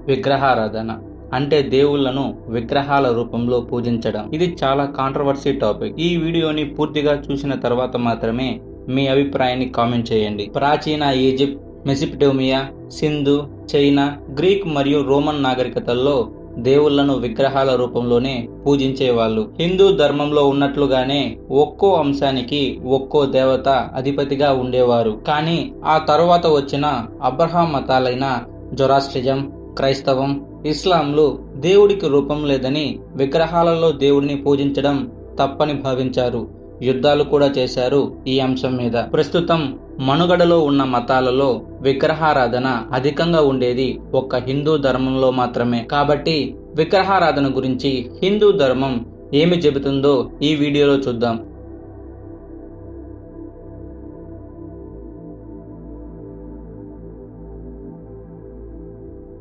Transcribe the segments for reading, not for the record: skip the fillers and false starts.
విగ్రహారాధన అంటే దేవుళ్లను విగ్రహాల రూపంలో పూజించడం. ఇది చాలా కాంట్రవర్సీ టాపిక్. ఈ వీడియోని పూర్తిగా చూసిన తర్వాత మాత్రమే మీ అభిప్రాయాన్ని కామెంట్ చేయండి. ప్రాచీన Egypt, Mesopotamia, Sindhu, China, Greek మరియు రోమన్ నాగరికతల్లో దేవుళ్లను విగ్రహాల రూపంలోనే పూజించేవాళ్ళు. హిందూ ధర్మంలో ఉన్నట్లుగానే ఒక్కో అంశానికి ఒక్కో దేవత అధిపతిగా ఉండేవారు. కానీ ఆ తరువాత వచ్చిన అబ్రహాం మతాలైన జొరాస్ట్రిజం, క్రైస్తవం, ఇస్లాంలు దేవుడికి రూపం లేదని విగ్రహాలలో దేవుడిని పూజించడం తప్పని భావించారు. యుద్ధాలు కూడా చేశారు ఈ అంశం మీద. ప్రస్తుతం మనుగడలో ఉన్న మతాలలో విగ్రహారాధన అధికంగా ఉండేది ఒక్క హిందూ ధర్మంలో మాత్రమే. కాబట్టి విగ్రహారాధన గురించి హిందూ ధర్మం ఏమి చెబుతుందో ఈ వీడియోలో చూద్దాం.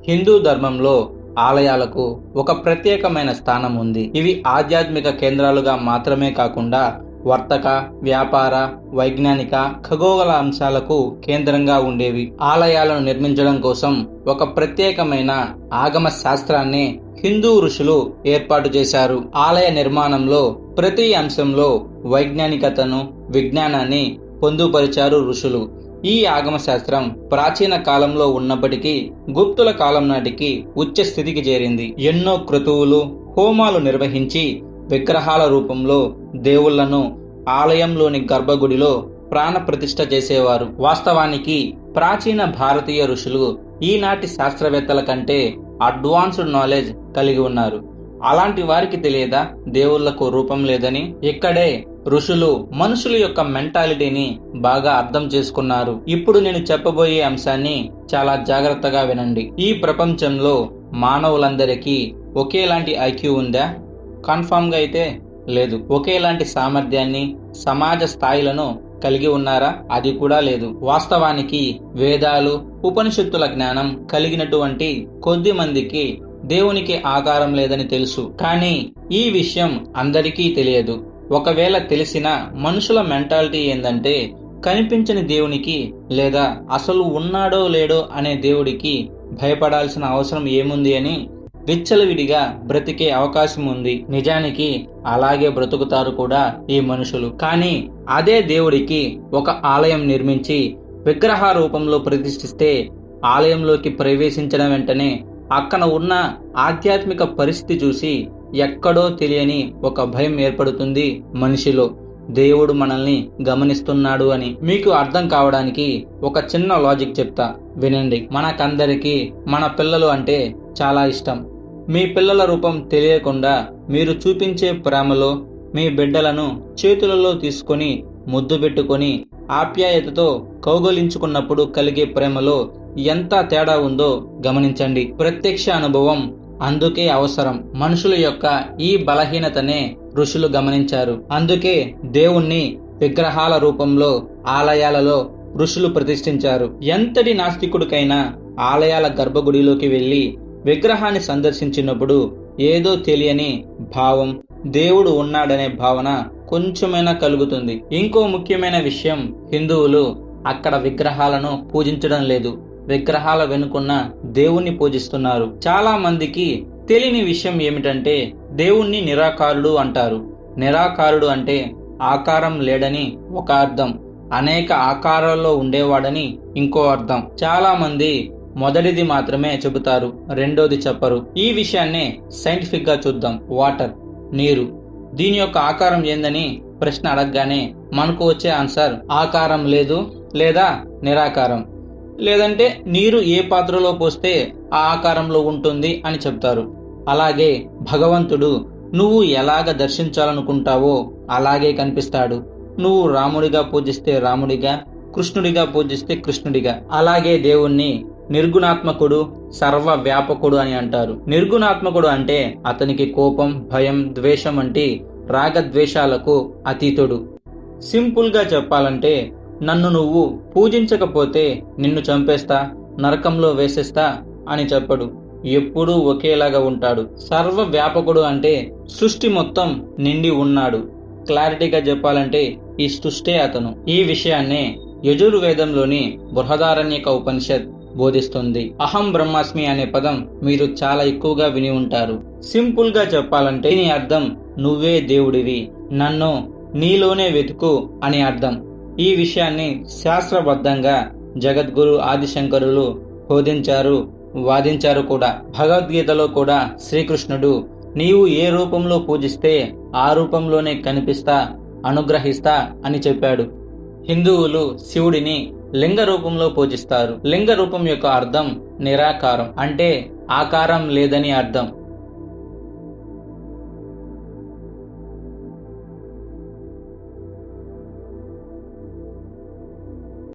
హిందూ ధర్మంలో ఆలయాలకు ఒక ప్రత్యేకమైన స్థానం ఉంది. ఇవి ఆధ్యాత్మిక కేంద్రాలుగా మాత్రమే కాకుండా వర్తక, వ్యాపార, వైజ్ఞానిక, ఖగోళ అంశాలకు కేంద్రంగా ఉండేవి. ఆలయాలను నిర్మించడం కోసం ఒక ప్రత్యేకమైన ఆగమ శాస్త్రాన్ని హిందూ ఋషులు ఏర్పాటు చేశారు. ఆలయ నిర్మాణంలో ప్రతి అంశంలో వైజ్ఞానికతను, విజ్ఞానాన్ని పొందుపరిచారు ఋషులు. ఈ ఆగమ శాస్త్రం ప్రాచీన కాలంలో ఉన్నప్పటికీ గుప్తుల కాలం నాటికి ఉచ్చ స్థితికి చేరింది. ఎన్నో క్రతువులు, హోమాలు నిర్వహించి విగ్రహాల రూపంలో దేవుళ్లను ఆలయంలోని గర్భగుడిలో ప్రాణ ప్రతిష్ఠ చేసేవారు. వాస్తవానికి ప్రాచీన భారతీయ ఋషులు ఈనాటి శాస్త్రవేత్తల కంటే అడ్వాన్స్డ్ నాలెడ్జ్ కలిగి ఉన్నారు. అలాంటి వారికి తెలియదా దేవుళ్లకు రూపం లేదని? ఇక్కడే ఋషులు మనుషుల యొక్క మెంటాలిటీని బాగా అర్థం చేసుకున్నారు. ఇప్పుడు నేను చెప్పబోయే అంశాన్ని చాలా జాగ్రత్తగా వినండి. ఈ ప్రపంచంలో మానవులందరికీ ఒకేలాంటి ఐక్యూ ఉందా? కన్ఫామ్గా అయితే లేదు. ఒకేలాంటి సామర్థ్యాన్ని, సమాజ స్థాయిలను కలిగి ఉన్నారా? అది కూడా లేదు. వాస్తవానికి వేదాలు, ఉపనిషత్తుల జ్ఞానం కలిగినటువంటి కొద్ది మందికి దేవునికి ఆకారం లేదని తెలుసు. కానీ ఈ విషయం అందరికీ తెలియదు. ఒకవేళ తెలిసినా మనుషుల మెంటాలిటీ ఏందంటే కనిపించని దేవునికి లేదా అసలు ఉన్నాడో లేడో అనే దేవుడికి భయపడాల్సిన అవసరం ఏముంది అని విచ్చలవిడిగా బ్రతికే అవకాశం ఉంది. నిజానికి అలాగే బ్రతుకుతారు కూడా ఈ మనుషులు. కానీ అదే దేవుడికి ఒక ఆలయం నిర్మించి విగ్రహ రూపంలో ప్రతిష్ఠిస్తే ఆలయంలోకి ప్రవేశించడం వెంటనే అక్కడ ఉన్న ఆధ్యాత్మిక పరిస్థితి చూసి ఎక్కడో తెలియని ఒక భయం ఏర్పడుతుంది మనిషిలో. దేవుడు మనల్ని గమనిస్తున్నాడు అని. మీకు అర్థం కావడానికి ఒక చిన్న లాజిక్ చెప్తా, వినండి. మనకందరికీ మన పిల్లలు అంటే చాలా ఇష్టం. మీ పిల్లల రూపం తెలియకుండా మీరు చూపించే ప్రేమలో మీ బిడ్డలను చేతులలో తీసుకొని ముద్దు పెట్టుకొని ఆప్యాయతతో కౌగలించుకున్నప్పుడు కలిగే ప్రేమలో ఎంత తేడా ఉందో గమనించండి. ప్రత్యక్ష అనుభవం అందుకే అవసరం. మనుషుల యొక్క ఈ బలహీనతనే ఋషులు గమనించారు. అందుకే దేవుణ్ణి విగ్రహాల రూపంలో ఆలయాలలో ఋషులు ప్రతిష్ఠించారు. ఎంతటి నాస్తికుడికైనా ఆలయాల గర్భగుడిలోకి వెళ్లి విగ్రహాన్ని సందర్శించినప్పుడు ఏదో తెలియని భావం, దేవుడు ఉన్నాడనే భావన కొంచెమైనా కలుగుతుంది. ఇంకో ముఖ్యమైన విషయం, హిందువులు అక్కడ విగ్రహాలను పూజించడం లేదు, విగ్రహాల వెనుకున్న దేవుణ్ణి పూజిస్తున్నారు. చాలా మందికి తెలియని విషయం ఏమిటంటే దేవుణ్ణి నిరాకారుడు అంటారు. నిరాకారుడు అంటే ఆకారం లేడని ఒక అర్థం, అనేక ఆకారాల్లో ఉండేవాడని ఇంకో అర్థం. చాలా మంది మొదటిది మాత్రమే చెబుతారు, రెండోది చెప్పరు. ఈ విషయాన్నే సైంటిఫిక్ గా చూద్దాం. వాటర్, నీరు, దీని యొక్క ఆకారం ఏందని ప్రశ్న అడగగానే మనకు వచ్చే ఆన్సర్ ఆకారం లేదు లేదా నిరాకారం, లేదంటే నీరు ఏ పాత్రలో పోస్తే ఆ ఆకారంలో ఉంటుంది అని చెప్తారు. అలాగే భగవంతుడు నువ్వు ఎలాగ దర్శించాలనుకుంటావో అలాగే కనిపిస్తాడు. నువ్వు రాముడిగా పూజిస్తే రాముడిగా, కృష్ణుడిగా పూజిస్తే కృష్ణుడిగా. అలాగే దేవుణ్ణి నిర్గుణాత్మకుడు, సర్వ వ్యాపకుడు అని అంటారు. నిర్గుణాత్మకుడు అంటే అతనికి కోపం, భయం, ద్వేషం వంటి రాగద్వేషాలకు అతీతుడు. సింపుల్ గా చెప్పాలంటే నన్ను నువ్వు పూజించకపోతే నిన్ను చంపేస్తా, నరకంలో వేసేస్తా అని చెప్పడు. ఎప్పుడూ ఒకేలాగా ఉంటాడు. సర్వ వ్యాపకుడు అంటే సృష్టి మొత్తం నిండి ఉన్నాడు. క్లారిటీగా చెప్పాలంటే ఈ సృష్టే అతను. ఈ విషయాన్నే యజుర్వేదంలోని బృహదారణ్యక ఉపనిషత్ బోధిస్తుంది. అహం బ్రహ్మాస్మి అనే పదం మీరు చాలా ఎక్కువగా విని ఉంటారు. సింపుల్ గా చెప్పాలంటే దీని అర్థం నువ్వే దేవుడివి, నన్ను నీలోనే వెతుకు అని అర్థం. ఈ విషయాన్ని శాస్త్రబద్ధంగా జగద్గురు ఆదిశంకరులు బోధించారు, వాదించారు కూడా. భగవద్గీతలో కూడా శ్రీకృష్ణుడు నీవు ఏ రూపంలో పూజిస్తే ఆ రూపంలోనే కనిపిస్తా, అనుగ్రహిస్తా అని చెప్పాడు. హిందువులు శివుడిని లింగ రూపంలో పూజిస్తారు. లింగ రూపం యొక్క అర్థం నిరాకారం, అంటే ఆకారం లేదని అర్థం.